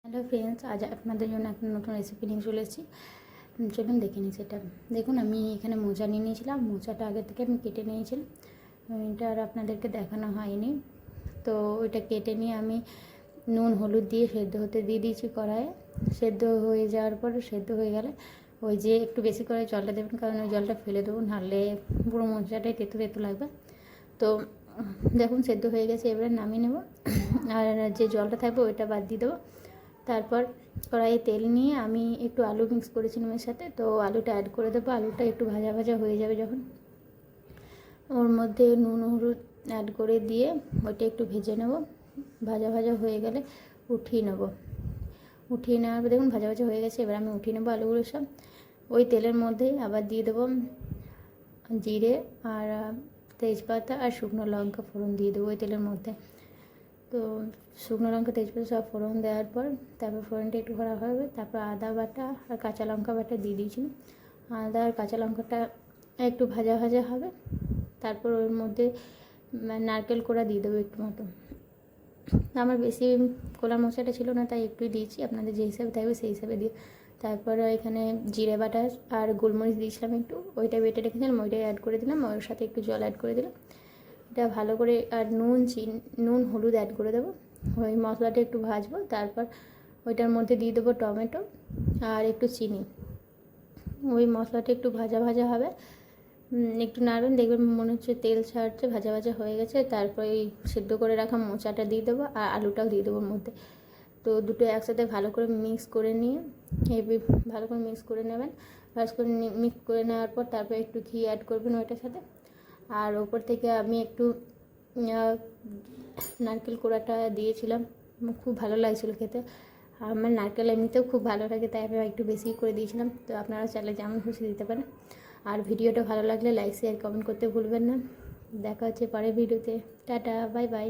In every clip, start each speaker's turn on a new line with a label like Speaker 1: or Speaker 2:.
Speaker 1: Hello friends, আজ আপনাদের জন্য একটা নতুন রেসিপি নিয়ে চলে এসেছি। চলুন দেখে নিই সেটা। দেখুন, আমি এখানে মোচা নিয়ে নিয়েছিলাম। মোচাটা আগে থেকে আমি কেটে নিয়েছিলাম, এটা আর আপনাদেরকে দেখানো হয়নি। তো ওইটা কেটে নিয়ে আমি নুন হলুদ দিয়ে সেদ্ধ হতে দিয়ে দিয়েছি কড়াইয়ে। সেদ্ধ হয়ে যাওয়ার পর সেদ্ধ হয়ে গেলে ওই যে একটু বেশি করে জলটা দেবেন, কারণ ওই জলটা ফেলে দেবো, নাহলে পুরো মোচাটাই তেতো তেতো লাগবে। তো দেখুন সেদ্ধ হয়ে গেছে, এবারে নামিয়ে নেব। আর যে জলটা থাকবে ওইটা বাদ দিয়ে দেবো। তারপর কড়াইয়ে তেল নিয়ে আমি একটু আলু মিক্স করেছিলাম এর সাথে, তো আলুটা অ্যাড করে দেবো। আলুটা একটু ভাজা ভাজা হয়ে যাবে যখন, ওর মধ্যে নুন হলুদ অ্যাড করে দিয়ে ওইটা একটু ভেজে নেব। ভাজা ভাজা হয়ে গেলে উঠিয়ে নেব। উঠিয়ে নেওয়ার পর দেখুন ভাজা ভাজা হয়ে গেছে, এবার আমি উঠিয়ে নেবো আলুগুলো সব। ওই তেলের মধ্যেই আবার দিয়ে দেবো জিরে আর তেজপাতা আর শুকনো লঙ্কা ফোড়ন দিয়ে দেবো ওই তেলের মধ্যে। তো শুকনো লঙ্কা তেজপাতা সব ফোড়ন দেওয়ার পর তারপর ফোড়নটা একটু করা হবে, তারপর আদা বাটা আর কাঁচা লঙ্কা বাটা দিয়ে দিয়েছিলাম। আদা আর কাঁচা লঙ্কাটা একটু ভাজা ভাজা হবে, তারপর ওর মধ্যে নারকেল কোড়া দিয়ে দেবো একটু মতো। আমার বেশি কোলার মশলাটা ছিল না, তাই একটুই দিয়েছি, আপনাদের যে হিসাবে থাকবে সেই হিসাবে দিয়ে। তারপরে এখানে জিরে বাটা আর গোলমরিচ দিয়েছিলাম একটু, ওইটা বেটে রেখেছিলাম, ওইটাই অ্যাড করে দিলাম। ওর সাথে একটু জল অ্যাড করে দিলাম। এটা ভালো করে আর নুন হলুদ অ্যাড করে দেবো। ওই মশলাটা একটু ভাজবো, তারপর ওইটার মধ্যে দিয়ে দেবো টমেটো আর একটু চিনি। ওই মশলাটা একটু ভাজা ভাজা হবে, একটু নাড়বেন, দেখবেন মনে হচ্ছে তেল ছাড়ছে, ভাজা ভাজা হয়ে গেছে। তারপর এই সেদ্ধ করে রাখা মোচাটা দিয়ে দেবো আর আলুটাও দিয়ে দেবো ওর মধ্যে। তো দুটো একসাথে ভালো করে মিক্স করে নিয়ে ভালো করে মিক্স করে নেবেন। মিক্স করে নেওয়ার পর তারপর একটু ঘি অ্যাড করবেন ওইটার সাথে। আর ওপর থেকে আমি একটু নারকেল কোড়াটা দিয়েছিলাম, খুব ভালো লাগছিলো খেতে। আমার নারকেল এমনিতেও খুব ভালো লাগে, তাই আমি একটু বেশি করে দিয়েছিলাম। তো আপনারা চাইলে যেমন খুশি দিতে পারেন। আর ভিডিওটা ভালো লাগলে লাইক শেয়ার কমেন্ট করতে ভুলবেন না। দেখা হচ্ছে পরের ভিডিওতে। Tata, bye bye.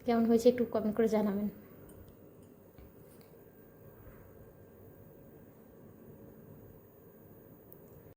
Speaker 1: কেমন হয়েছে একটু কমেন্ট করে জানাবেন।